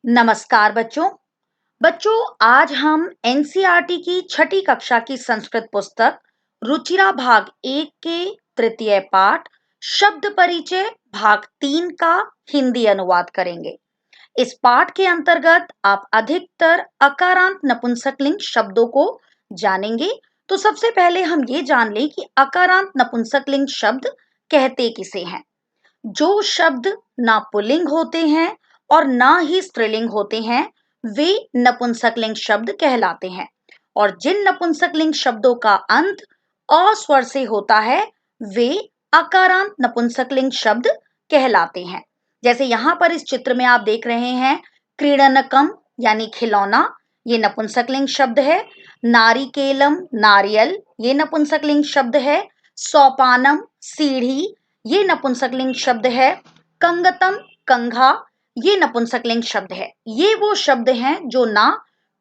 नमस्कार बच्चों। बच्चों, आज हम एनसीईआरटी की छठी कक्षा की संस्कृत पुस्तक रुचिरा भाग 1 के तृतीय पाठ शब्द परिचय भाग 3 का हिंदी अनुवाद करेंगे। इस पाठ के अंतर्गत आप अधिकतर अकारांत नपुंसकलिंग शब्दों को जानेंगे। तो सबसे पहले हम ये जान लें कि अकारांत नपुंसकलिंग शब्द कहते किसे हैं। जो शब्द ना पुल्लिंग होते हैं और ना ही स्त्रीलिंग होते हैं, वे नपुंसकलिंग शब्द कहलाते हैं। और जिन नपुंसकलिंग शब्दों का अंत अ स्वर से होता है, वे अकारांत नपुंसकलिंग शब्द कहलाते हैं। जैसे यहाँ पर इस चित्र में आप देख रहे हैं, क्रीडनकम यानी खिलौना, ये नपुंसकलिंग शब्द है। नारिकेलम नारियल, ये नपुंसकलिंग शब्द है। सोपानम सीढ़ी, ये नपुंसकलिंग शब्द है। कंगतम कंघा, ये नपुंसकलिंग शब्द है। ये वो शब्द हैं जो ना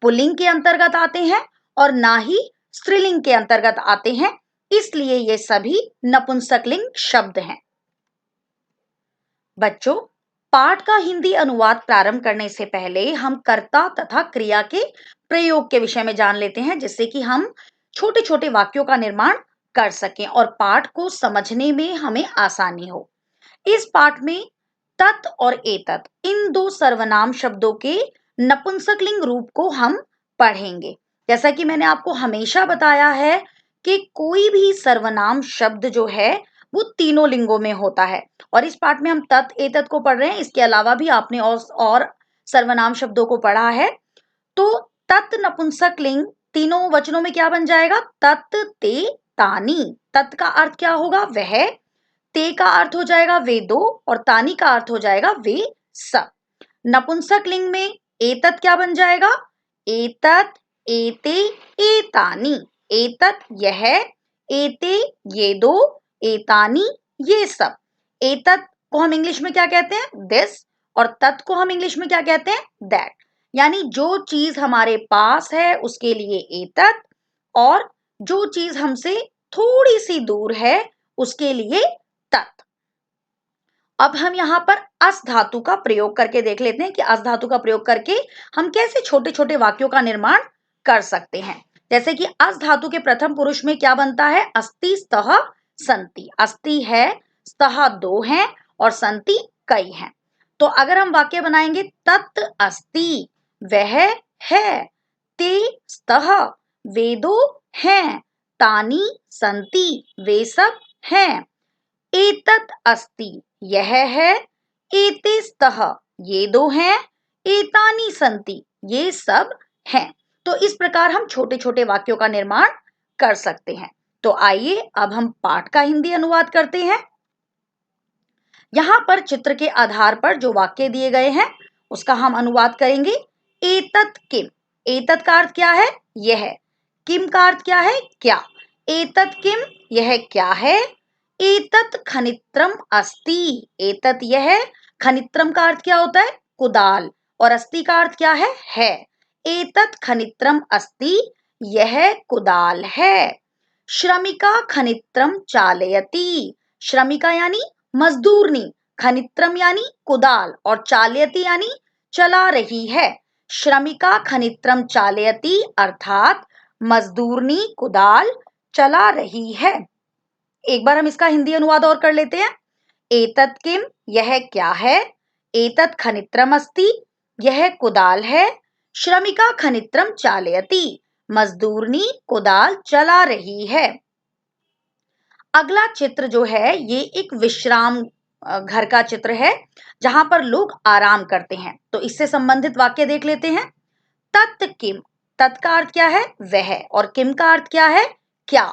पुल्लिंग के अंतर्गत आते हैं और ना ही स्त्रीलिंग के अंतर्गत आते हैं, इसलिए ये सभी नपुंसकलिंग शब्द हैं। बच्चों, पाठ का हिंदी अनुवाद प्रारंभ करने से पहले हम कर्ता तथा क्रिया के प्रयोग के विषय में जान लेते हैं, जिससे कि हम छोटे छोटे वाक्यों का निर्माण कर सकें और पाठ को समझने में हमें आसानी हो। इस पाठ में तत् और एतत्, इन दो सर्वनाम शब्दों के नपुंसकलिंग रूप को हम पढ़ेंगे। जैसा कि मैंने आपको हमेशा बताया है कि कोई भी सर्वनाम शब्द जो है वो तीनों लिंगों में होता है, और इस पाठ में हम तत् एतत् को पढ़ रहे हैं। इसके अलावा भी आपने और सर्वनाम शब्दों को पढ़ा है। तो तत् नपुंसकलिंग तीनों वचनों में क्या बन जाएगा? तत् ते तानि। तत् का अर्थ क्या होगा? वह। ते का अर्थ हो जाएगा वे दो, और तानी का अर्थ हो जाएगा वे सब। नपुंसकलिंग में एतत् क्या बन जाएगा? एतत् एते एतानि। एतत् यह, एते ये दो, एतानि ये सब। एतत् को हम इंग्लिश में क्या कहते हैं? दिस। और तत् को हम इंग्लिश में क्या कहते हैं? दैट। यानी जो चीज हमारे पास है उसके लिए एतत्, और जो चीज हमसे थोड़ी सी दूर है उसके लिए तत्। अब हम यहाँ पर अस धातु का प्रयोग करके देख लेते हैं कि अस धातु का प्रयोग करके हम कैसे छोटे छोटे वाक्यों का निर्माण कर सकते हैं। जैसे कि अस धातु के प्रथम पुरुष में क्या बनता है? अस्ति स्तः संति। अस्ति है, स्तः दो हैं, और संति कई हैं। तो अगर हम वाक्य बनाएंगे, तत् अस्ति वह है, ते स्तः वे दो हैं, तानि संति वे सब हैं, एतत् अस्ति यह है, एते स्तः ये दो हैं, एतानि संति ये सब हैं। तो इस प्रकार हम छोटे छोटे वाक्यों का निर्माण कर सकते हैं। तो आइए अब हम पाठ का हिंदी अनुवाद करते हैं। यहाँ पर चित्र के आधार पर जो वाक्य दिए गए हैं उसका हम अनुवाद करेंगे। एतत् किम। एतत् का अर्थ क्या है? यह। किम का अर्थ क्या है? क्या। एतत् किम, यह क्या है। एतत् खनित्रम अस्ति। एतत् यह। खनित्रम का अर्थ क्या होता है? कुदाल। और अस्ति का अर्थ क्या है। एतत् खनित्रम अस्ति, यह कुदाल है। श्रमिका खनित्रम चालयति। श्रमिका यानी मजदूरनी, खनित्रम यानी कुदाल, और चालयति यानी चला रही है। श्रमिका खनित्रम चालयति अर्थात मजदूरनी कुदाल चला रही है। एक बार हम इसका हिंदी अनुवाद और कर लेते हैं। एतत् किम, यह क्या है। एतत् खनित्रम अस्ति, यह कुदाल है। श्रमिका खनित्रम चालयति, मजदूरनी कुदाल चला रही है। अगला चित्र जो है ये एक विश्राम घर का चित्र है, जहां पर लोग आराम करते हैं। तो इससे संबंधित वाक्य देख लेते हैं। तत् किम। तत् का अर्थ क्या है? वह। और किम का अर्थ क्या है? क्या।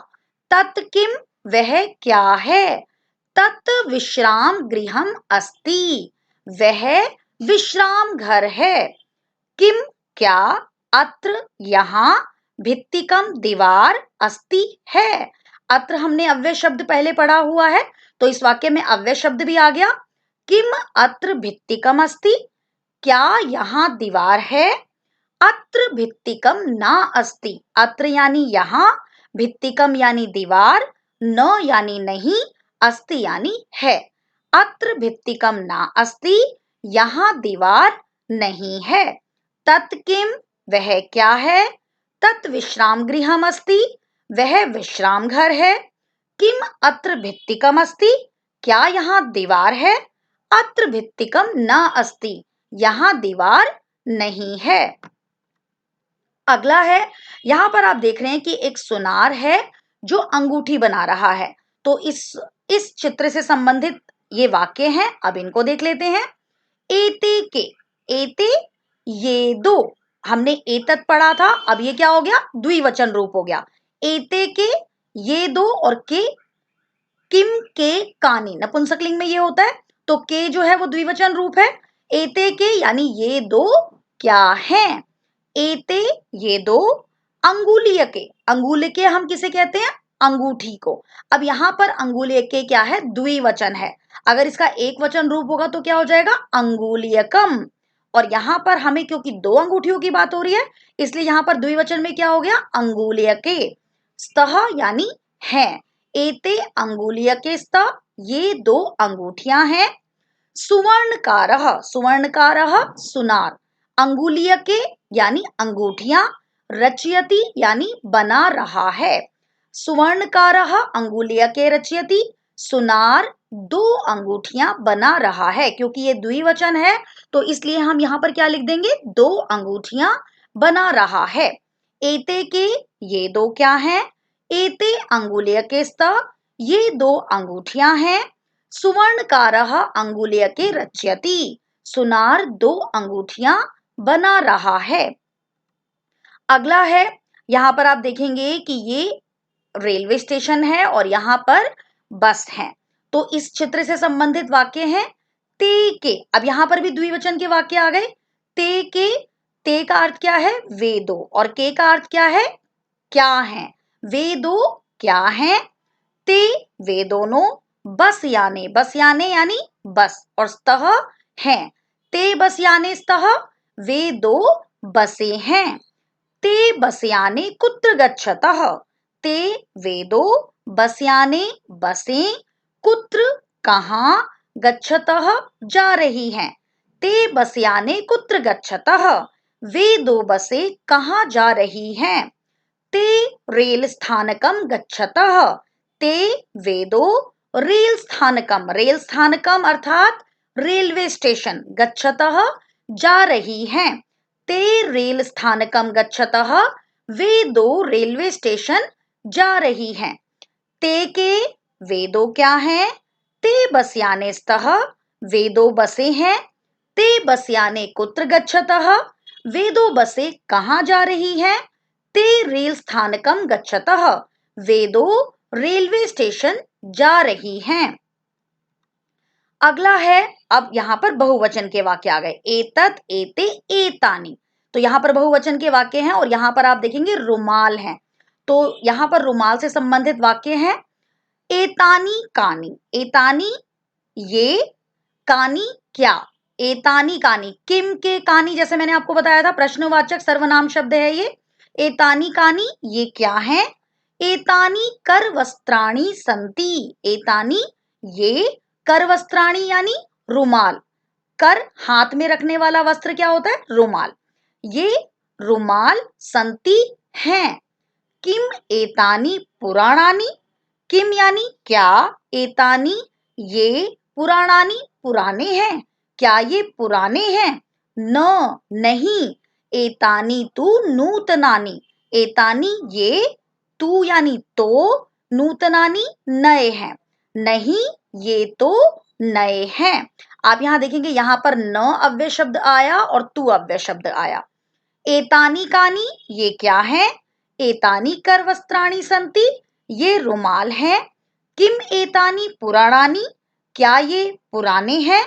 तत् किम, वह क्या है। तत् विश्राम गृहम अस्ति, वह विश्राम घर है। किम क्या, अत्र यहाँ, भित्तिकम दीवार, अस्ति है। अत्र हमने अव्यय शब्द पहले पढ़ा हुआ है, तो इस वाक्य में अव्यय शब्द भी आ गया। किम अत्र भित्तिकम अस्ति, क्या यहाँ दीवार है। अत्र भित्तिकम न अस्ति। अत्र यानी यहाँ, भित्तिकम यानी दीवार, न यानी नहीं, अस्ति यानी है। अत्र भित्तिकम न अस्ति, यहाँ दीवार नहीं है। तत् किम, वह क्या है? तत् विश्राम गृहम अस्ति, वह विश्राम घर है। किम अत्र भित्तिकम अस्ति, क्या यहाँ दीवार है? अत्र भित्तिकम न अस्ति, यहाँ दीवार नहीं है। अगला है, यहां पर आप देख रहे हैं कि एक सुनार है जो अंगूठी बना रहा है। तो इस चित्र से संबंधित ये वाक्य हैं, अब इनको देख लेते हैं। एते के, एते ये दो, हमने एतत् पढ़ा था, अब ये क्या हो गया? द्विवचन रूप हो गया। एते के ये दो और के किम के कानी, नपुंसकलिंग में ये होता है, तो के जो है वो द्विवचन रूप है। एते के यानी ये दो क्या हैं? एते ये दो, अंगुलीय के, अंगुली के हम किसे कहते हैं? अंगूठी को। अब यहां पर अंगुलीय के क्या है? द्विवचन है। अगर इसका एक वचन रूप होगा तो क्या हो जाएगा? अंगुलीयकम। और यहां पर हमें क्योंकि दो अंगूठियों की बात हो रही है, इसलिए यहां पर द्विवचन में क्या हो गया? अंगुलीय के। स्तः यानी है। एते अंगुलीयके स्तः, ये दो अंगूठियां हैं। सुवर्णकारः, सुवर्णकारः सुनार, अंगुलीयके यानी अंगूठियां, रचयति यानी बना रहा है। सुवर्णकारः अंगुलीयके रचयति, सुनार दो अंगूठियां बना रहा है। क्योंकि ये द्विवचन है तो इसलिए हम यहां पर क्या लिख देंगे? दो अंगूठियां बना रहा है। एते के ये दो क्या हैं? एते अंगुलीयके स्तः, ये दो अंगूठियां हैं। सुवर्णकारः अंगुलीयके रचयति, सुनार दो अंगूठियां बना रहा है। अगला है, यहां पर आप देखेंगे कि ये रेलवे स्टेशन है और यहां पर बस है। तो इस चित्र से संबंधित वाक्य हैं ते के। अब यहां पर भी द्विवचन के वाक्य आ गए। ते के, ते का अर्थ क्या है? वे दो, और के का अर्थ क्या है? क्या है। वे दो क्या है? ते वे दोनों, बस याने, बस याने यानी बस, और स्तः हैं। ते बस याने स्तः, वे दो बसें हैं। ते बसयाने कुत्र गच्छतः, ते वे दो बसयाने बसें, कुत्र कहाँ, गच्छतः जा रही हैं। ते बसयाने कुत्र गच्छतः, वे दो बसें कहाँ जा रही हैं। ते रेल स्थानकम गच्छतः, ते वे दो रेल स्थानकम, रेल स्थानकम अर्थात रेलवे स्टेशन, गच्छतः जा रही हैं। ते रेल स्थानकम गच्छतः, वे दो रेलवे स्टेशन जा रही हैं। ते के वे दो क्या हैं? ते बसयाने स्तः, वे दो बसें हैं। ते बसयाने कुत्र गच्छतः, वे दो बसें कहाँ जा रही हैं। ते रेल स्थानकम गच्छतः, वे दो रेलवे स्टेशन जा रही हैं। अगला है, अब यहां पर बहुवचन के वाक्य आ गए। एतत्, एते, एतानि। तो यहां पर बहुवचन के वाक्य हैं और यहां पर आप देखेंगे रुमाल है। तो यहां पर रुमाल से संबंधित वाक्य है। एतानी कानी, एतानी ये, कानी क्या। एतानी कानी, किम के कानी, जैसे मैंने आपको बताया था प्रश्नवाचक सर्वनाम शब्द है ये। एतानी कानी ये क्या है? एतानी कर वस्त्राणी संति, एतानी ये कर वस्त्राणी यानी रुमाल। कर हाथ में रखने वाला वस्त्र क्या होता है? रुमाल। ये रुमाल संति हैं। किम एतानी पुराणानी, किम यानी क्या, एतानी ये, पुराणानी पुराने हैं, क्या ये पुराने हैं? न नहीं, एतानी तु नूतनानी, एतानी ये, तू यानी तो, नूतनानी नए हैं, नहीं ये तो नए हैं। आप यहां देखेंगे यहां पर न अव्यय शब्द आया और तू अव्यय शब्द आया। एतानी कानी ये क्या है? एतानी कर वस्त्राणी संति, ये रुमाल है। किम एतानी पुराणानी, क्या ये पुराने हैं?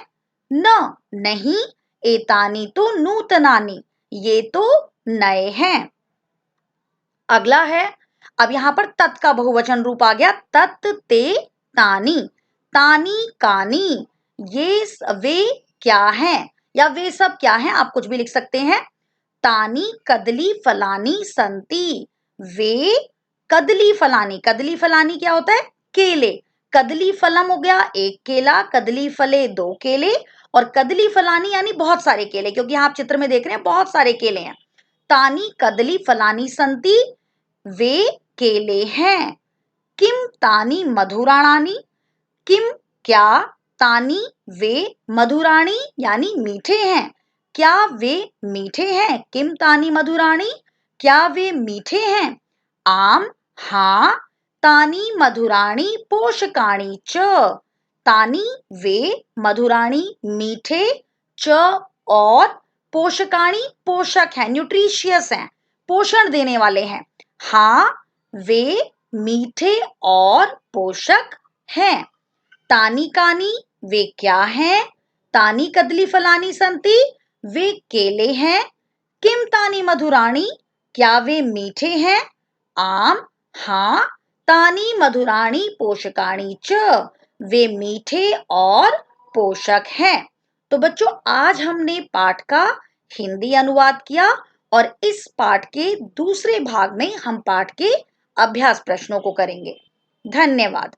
न नहीं, एतानी तो नूतनानी, ये तो नए हैं। अगला है, अब यहां पर तत् का बहुवचन रूप आ गया। तत्, ते, तानी, तानी कानी, ये वे क्या हैं, या वे सब क्या हैं, आप कुछ भी लिख सकते हैं। तानी कदली फलानी संति, वे कदली फलानी, कदली फलानी क्या होता है? केले। कदली फलम हो गया एक केला, कदली फले दो केले, और कदली फलानी यानी बहुत सारे केले, क्योंकि यहाँ आप चित्र में देख रहे हैं बहुत सारे केले हैं। तानी कदली फलानी संति, वे केले हैं। किम तानी मधुराणानी, किम क्या, तानी वे, मधुराणी यानी मीठे हैं, क्या वे मीठे हैं? किम तानी मधुराणी, क्या वे मीठे हैं? आम हाँ, तानी मधुराणी पोषकाणी च, तानी वे, मधुराणी मीठे, च और पोषकाणी पोषक है, न्यूट्रिशियस हैं, पोषण देने वाले हैं। हाँ, वे मीठे और पोषक हैं। तानी कानी वे क्या हैं? तानी कदली फलानी संति, वे केले हैं। किम तानी मधुराणी, क्या वे मीठे हैं? आम हाँ, तानी मधुराणी पोषकाणी च, वे मीठे और पोषक हैं। तो बच्चों, आज हमने पाठ का हिंदी अनुवाद किया और इस पाठ के दूसरे भाग में हम पाठ के अभ्यास प्रश्नों को करेंगे। धन्यवाद।